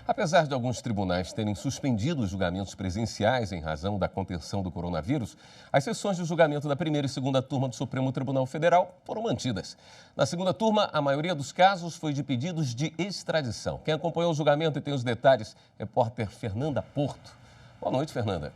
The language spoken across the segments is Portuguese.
Apesar de alguns tribunais terem suspendido os julgamentos presenciais em razão da contenção do coronavírus, as sessões de julgamento da primeira e segunda turma do Supremo Tribunal Federal foram mantidas. Na segunda turma, a maioria dos casos foi de pedidos de extradição. Quem acompanhou o julgamento e tem os detalhes, repórter Fernanda Porto. Boa noite, Fernanda.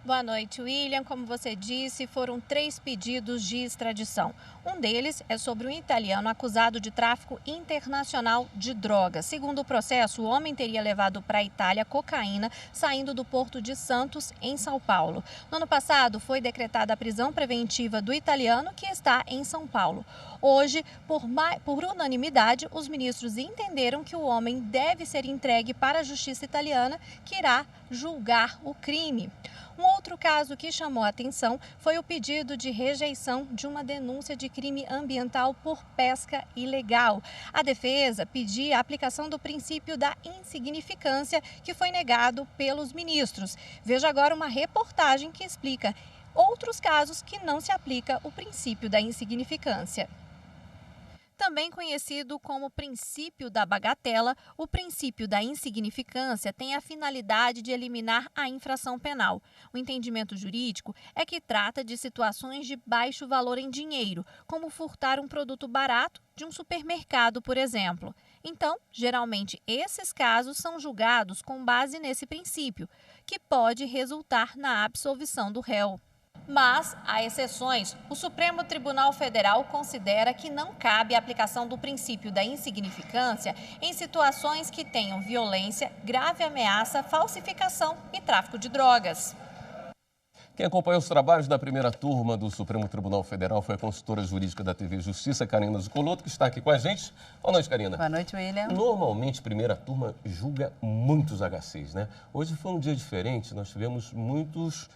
Boa noite, William. Como você disse, foram 3 pedidos de extradição. Um deles é sobre um italiano acusado de tráfico internacional de drogas. Segundo o processo, o homem teria levado para a Itália cocaína saindo do Porto de Santos, em São Paulo. No ano passado, foi decretada a prisão preventiva do italiano, que está em São Paulo. Hoje, por unanimidade, os ministros entenderam que o homem deve ser entregue para a justiça italiana, que irá julgar o crime. Um outro caso que chamou a atenção foi o pedido de rejeição de uma denúncia de crime ambiental por pesca ilegal. A defesa pedia a aplicação do princípio da insignificância, que foi negado pelos ministros. Veja agora uma reportagem que explica outros casos que não se aplica o princípio da insignificância. Também conhecido como princípio da bagatela, o princípio da insignificância tem a finalidade de eliminar a infração penal. O entendimento jurídico é que trata de situações de baixo valor em dinheiro, como furtar um produto barato de um supermercado, por exemplo. Então, geralmente, esses casos são julgados com base nesse princípio, que pode resultar na absolvição do réu. Mas há exceções. O Supremo Tribunal Federal considera que não cabe a aplicação do princípio da insignificância em situações que tenham violência, grave ameaça, falsificação e tráfico de drogas. Quem acompanhou os trabalhos da primeira turma do Supremo Tribunal Federal foi a consultora jurídica da TV Justiça, Karina Zuccolotto, que está aqui com a gente. Boa noite, Karina. Boa noite, William. Normalmente, primeira turma julga muitos HCs, né? Hoje foi um dia diferente, nós tivemos muitos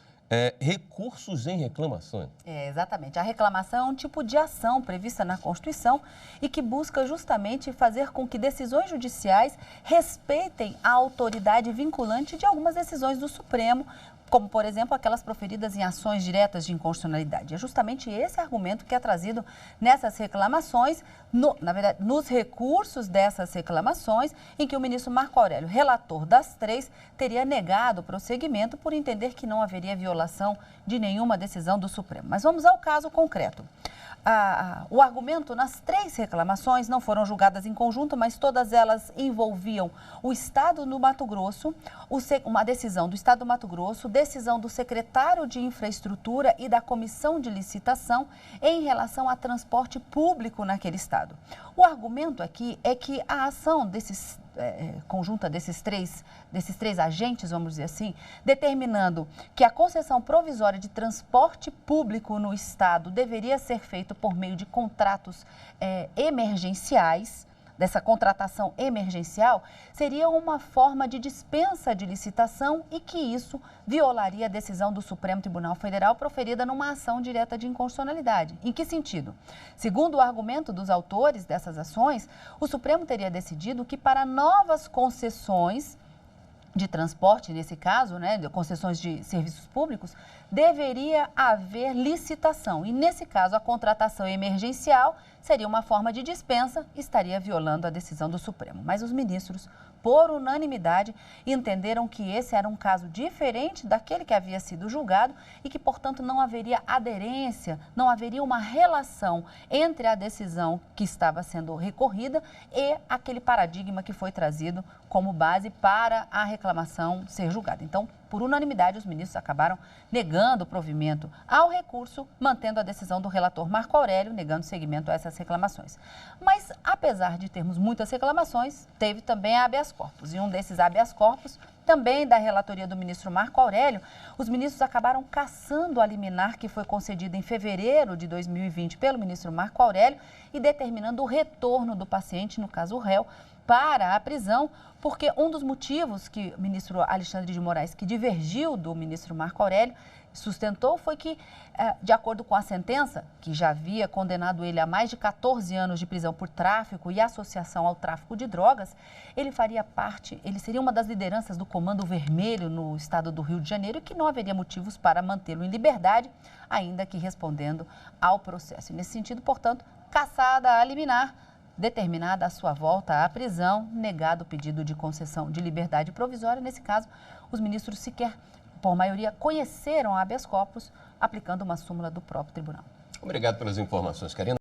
recursos em reclamação. Exatamente. A reclamação é um tipo de ação prevista na Constituição e que busca justamente fazer com que decisões judiciais respeitem a autoridade vinculante de algumas decisões do Supremo, como, por exemplo, aquelas proferidas em ações diretas de inconstitucionalidade. É justamente esse argumento que é trazido nessas reclamações, na verdade, nos recursos dessas reclamações, em que o ministro Marco Aurélio, relator das 3, teria negado o prosseguimento por entender que não haveria violação de nenhuma decisão do Supremo. Mas vamos ao caso concreto. O argumento nas 3 reclamações não foram julgadas em conjunto, mas todas elas envolviam o Estado do Mato Grosso, uma decisão do Estado do Mato Grosso, decisão do secretário de Infraestrutura e da Comissão de Licitação em relação a transporte público naquele Estado. O argumento aqui é que a ação conjunta desses três agentes, vamos dizer assim, determinando que a concessão provisória de transporte público no Estado deveria ser feita por meio de contratos emergenciais, dessa contratação emergencial, seria uma forma de dispensa de licitação e que isso violaria a decisão do Supremo Tribunal Federal proferida numa ação direta de inconstitucionalidade. Em que sentido? Segundo o argumento dos autores dessas ações, o Supremo teria decidido que para novas concessões de transporte, nesse caso, de concessões de serviços públicos, deveria haver licitação. E, nesse caso, a contratação emergencial seria uma forma de dispensa e estaria violando a decisão do Supremo. Mas os ministros, por unanimidade, entenderam que esse era um caso diferente daquele que havia sido julgado e que, portanto, não haveria aderência, não haveria uma relação entre a decisão que estava sendo recorrida e aquele paradigma que foi trazido como base para a reclamação ser julgada. Então, por unanimidade, os ministros acabaram negando o provimento ao recurso, mantendo a decisão do relator Marco Aurélio, negando seguimento a essas reclamações. Mas, apesar de termos muitas reclamações, teve também a habeas corpus. E um desses habeas corpus, também da relatoria do ministro Marco Aurélio, os ministros acabaram cassando a liminar que foi concedida em fevereiro de 2020 pelo ministro Marco Aurélio e determinando o retorno do paciente, no caso o réu, para a prisão, porque um dos motivos que o ministro Alexandre de Moraes, que divergiu do ministro Marco Aurélio, sustentou foi que, de acordo com a sentença, que já havia condenado ele a mais de 14 anos de prisão por tráfico e associação ao tráfico de drogas, ele seria uma das lideranças do Comando Vermelho no estado do Rio de Janeiro e que não haveria motivos para mantê-lo em liberdade, ainda que respondendo ao processo. E nesse sentido, portanto, cassada a liminar, determinada a sua volta à prisão, negado o pedido de concessão de liberdade provisória. Nesse caso, os ministros sequer, por maioria, conheceram a habeas corpus, aplicando uma súmula do próprio tribunal. Obrigado pelas informações, Karina.